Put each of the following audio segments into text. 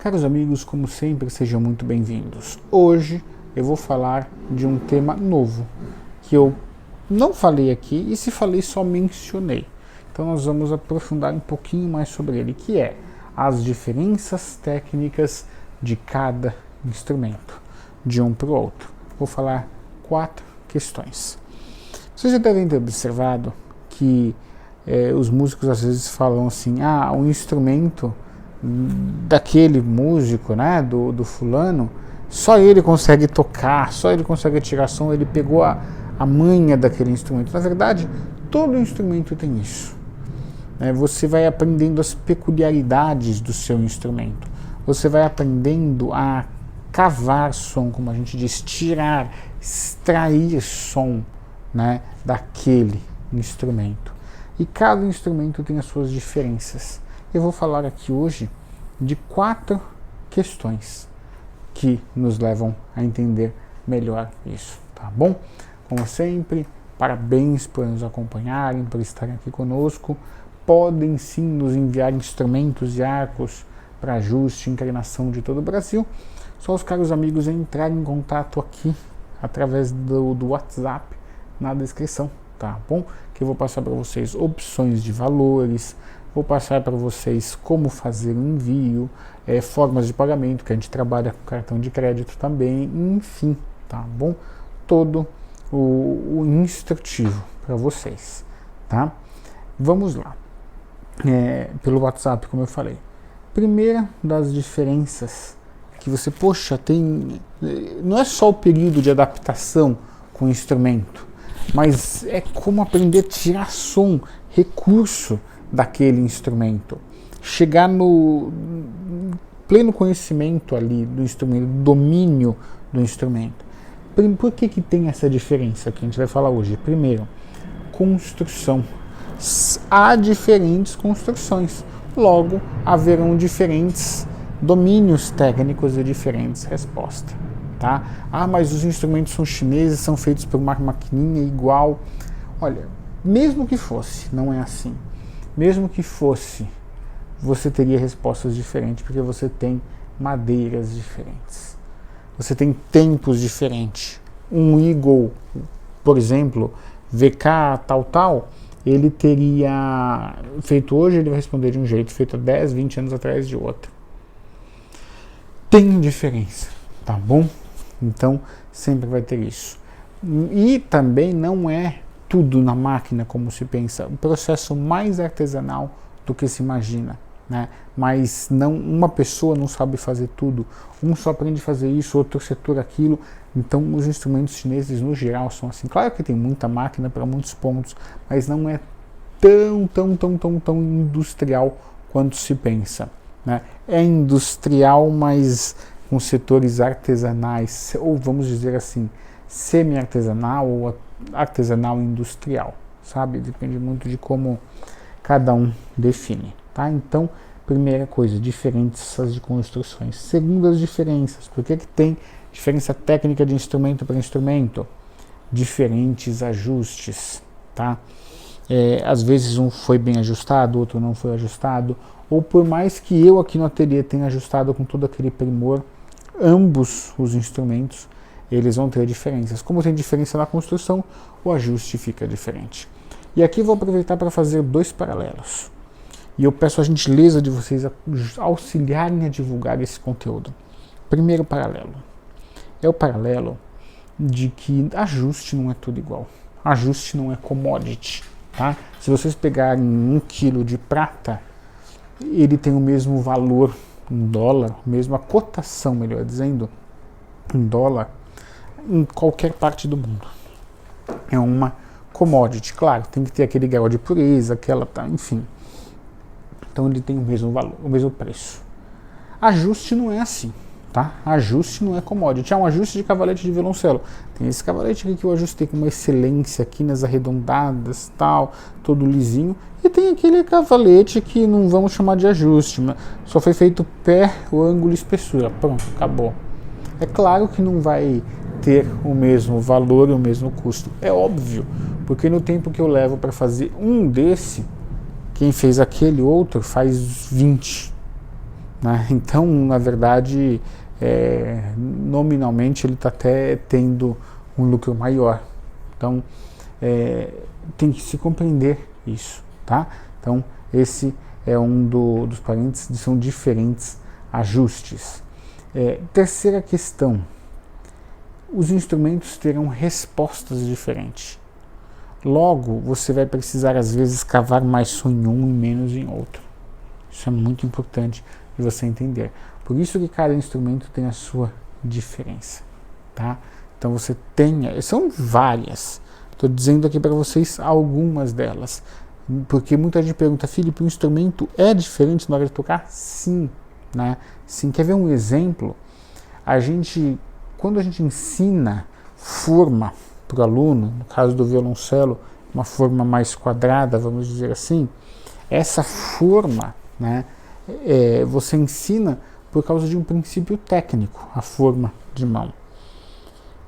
Caros amigos, como sempre, sejam muito bem-vindos. Hoje eu vou falar de um tema novo, que eu não falei aqui e se falei só mencionei. Então nós vamos aprofundar um pouquinho mais sobre ele, que é as diferenças técnicas de cada instrumento, de um para o outro. Vou falar 4 questões. Vocês já devem ter observado que os músicos às vezes falam assim, o instrumento daquele músico, né, do fulano, só ele consegue tocar, só ele consegue tirar som, ele pegou a manha daquele instrumento. Na verdade, todo instrumento tem isso. Você vai aprendendo as peculiaridades do seu instrumento. Você vai aprendendo a cavar som, como a gente diz, tirar, extrair som, né, daquele instrumento. E cada instrumento tem as suas diferenças. Eu vou falar aqui hoje de 4 questões que nos levam a entender melhor isso, tá bom? Como sempre, parabéns por nos acompanharem, por estarem aqui conosco. Podem sim nos enviar instrumentos e arcos para ajuste e inclinação de todo o Brasil. Só os caros amigos entrarem em contato aqui através do WhatsApp na descrição, tá bom? Que eu vou passar para vocês opções de valores, vou passar para vocês como fazer o envio, formas de pagamento, que a gente trabalha com cartão de crédito também, enfim, tá bom? Todo o instrutivo para vocês, tá? Vamos lá. Pelo WhatsApp, como eu falei. Primeira das diferenças que você, não é só o período de adaptação com o instrumento, mas é como aprender a tirar som, recurso daquele instrumento, chegar no pleno conhecimento ali do instrumento, domínio do instrumento. Por que tem essa diferença que a gente vai falar hoje? Primeiro, construção. Há diferentes construções, logo haverão diferentes domínios técnicos e diferentes respostas, tá? Mas os instrumentos são chineses, são feitos por uma maquininha igual. Olha, mesmo que fosse, não é assim. Mesmo que fosse, você teria respostas diferentes, porque você tem madeiras diferentes. Você tem tempos diferentes. Um Eagle, por exemplo, VK tal, ele teria feito hoje, ele vai responder de um jeito, feito há 10, 20 anos atrás de outro. Tem diferença, tá bom? Então, sempre vai ter isso. E também não é tudo na máquina como se pensa, um processo mais artesanal do que se imagina, né? Mas uma pessoa não sabe fazer tudo, um só aprende a fazer isso, outro setor aquilo. Então os instrumentos chineses no geral são assim. Claro que tem muita máquina para muitos pontos, mas não é tão industrial quanto se pensa, né? É industrial, mas com setores artesanais, ou vamos dizer assim, semi-artesanal ou artesanal industrial, sabe? Depende muito de como cada um define, tá? Então, primeira coisa, diferenças de construções. Segundas diferenças, por que tem diferença técnica de instrumento para instrumento? Diferentes ajustes, tá? Às vezes um foi bem ajustado, outro não foi ajustado, ou por mais que eu aqui no ateliê tenha ajustado com todo aquele primor, ambos os instrumentos eles vão ter diferenças. Como tem diferença na construção, o ajuste fica diferente. E aqui vou aproveitar para fazer 2 paralelos. E eu peço a gentileza de vocês auxiliarem a divulgar esse conteúdo. Primeiro paralelo. É o paralelo de que ajuste não é tudo igual. Ajuste não é commodity, tá? Se vocês pegarem 1 quilo de prata, ele tem o mesmo valor em dólar, mesma cotação, melhor dizendo, em dólar, em qualquer parte do mundo. É uma commodity, claro, tem que ter aquele grau de pureza, enfim. Então ele tem o mesmo valor, o mesmo preço. Ajuste não é assim, tá? Ajuste não é commodity. Um ajuste de cavalete de violoncelo. Tem esse cavalete aqui que eu ajustei com uma excelência aqui nas arredondadas, tal, todo lisinho. E tem aquele cavalete que não vamos chamar de ajuste, mas só foi feito pé, o ângulo e espessura. Pronto, acabou. É claro que não vai ter o mesmo valor e o mesmo custo. É óbvio, porque no tempo que eu levo para fazer um desse, quem fez aquele outro faz 20. né? Então, na verdade, nominalmente ele está até tendo um lucro maior. Então, tem que se compreender isso, tá? Então, esse é um dos parênteses, são diferentes ajustes. Terceira questão, os instrumentos terão respostas diferentes. Logo, você vai precisar, às vezes, cavar mais em um e menos em outro. Isso é muito importante de você entender. Por isso que cada instrumento tem a sua diferença, tá? Então você tem, são várias. Estou dizendo aqui para vocês algumas delas. Porque muita gente pergunta, Felipe, o instrumento é diferente na hora de tocar? Sim, né? Sim. Quer ver um exemplo? Quando a gente ensina forma para o aluno, no caso do violoncelo, uma forma mais quadrada, vamos dizer assim, essa forma, né, você ensina por causa de um princípio técnico, a forma de mão.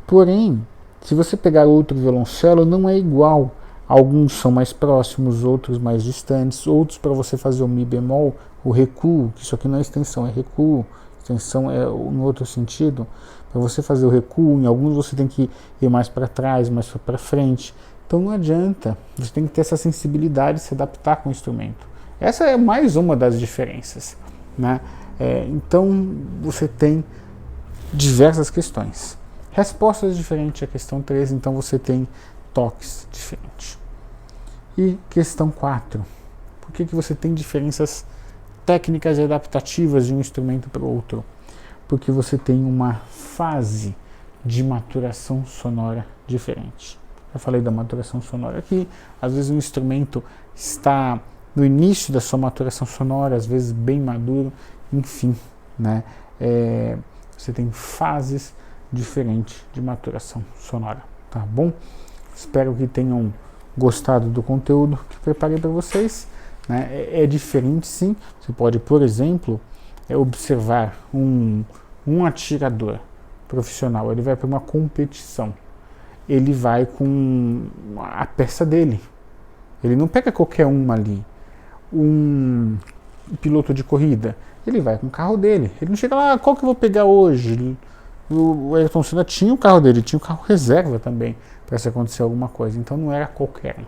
Porém, se você pegar outro violoncelo, não é igual. Alguns são mais próximos, outros mais distantes, outros para você fazer o mi bemol, o recuo, que isso aqui não é extensão, é recuo, extensão é no outro sentido. Para você fazer o recuo, em alguns você tem que ir mais para trás, mais para frente. Então não adianta, você tem que ter essa sensibilidade de se adaptar com o instrumento. Essa é mais uma das diferenças, né? Então você tem diversas questões. Respostas diferentes à questão 3, então você tem toques diferentes. E questão 4, por que você tem diferenças técnicas e adaptativas de um instrumento para o outro? Porque você tem uma fase de maturação sonora diferente. Eu falei da maturação sonora aqui, às vezes o instrumento está no início da sua maturação sonora, às vezes bem maduro, enfim, né? Você tem fases diferentes de maturação sonora, tá bom? Espero que tenham gostado do conteúdo que preparei para vocês, né? É diferente, sim. Você pode, por exemplo, observar um atirador profissional. Ele vai para uma competição. Ele vai com a peça dele. Ele não pega qualquer uma ali. Um piloto de corrida, ele vai com o carro dele. Ele não chega lá, qual que eu vou pegar hoje? O Ayrton Senna tinha o carro dele, tinha o carro reserva também, para se acontecer alguma coisa. Então não era qualquer um,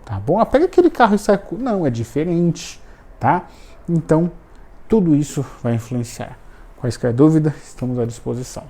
tá bom? Pega aquele carro e sai. Não, é diferente, tá? Então tudo isso vai influenciar. Quaisquer dúvida, estamos à disposição.